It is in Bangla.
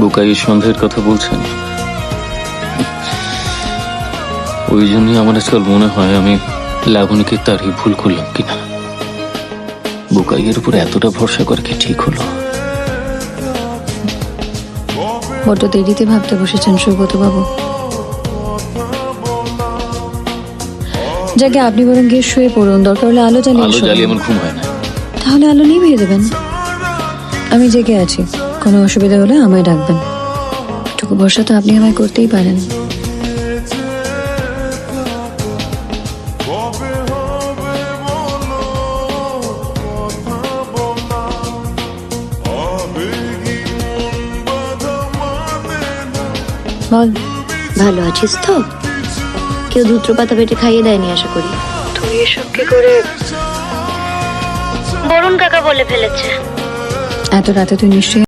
বুকাই সন্দেহের কথা বলছেন, ওই জন্যই আমার আজকাল মনে হয় আমি লাবণীকে তারই ভুল করলাম কিনা। বুকাইয়ের উপর এতটা ভরসা করা কি ঠিক হলো? বড্ড দেরিতে ভাবতে বসেছেন সৌগত বাবু। যাকে আপনি বরং গিয়ে শুয়ে পড়ুন, দরকার হলে আলো জ্বালিয়ে আমার ঘুম হয় না। তাহলে আলো নিভিয়ে দেবেন। আমি জেগে আছি, কোনো অসুবিধা হলে আমায় ডাকবেন। এটুকু ভরসা তো আপনি আমায় করতেই পারেন। বল, ভালো আছিস তো? কেউ ধুত্র পাতা পেটে খাইয়ে দেয়নি আশা করি। তুই এসব কি করে? বরুণ কাকা বলে ফেলেছে। এত রাতে তুই নিশ্চয়ই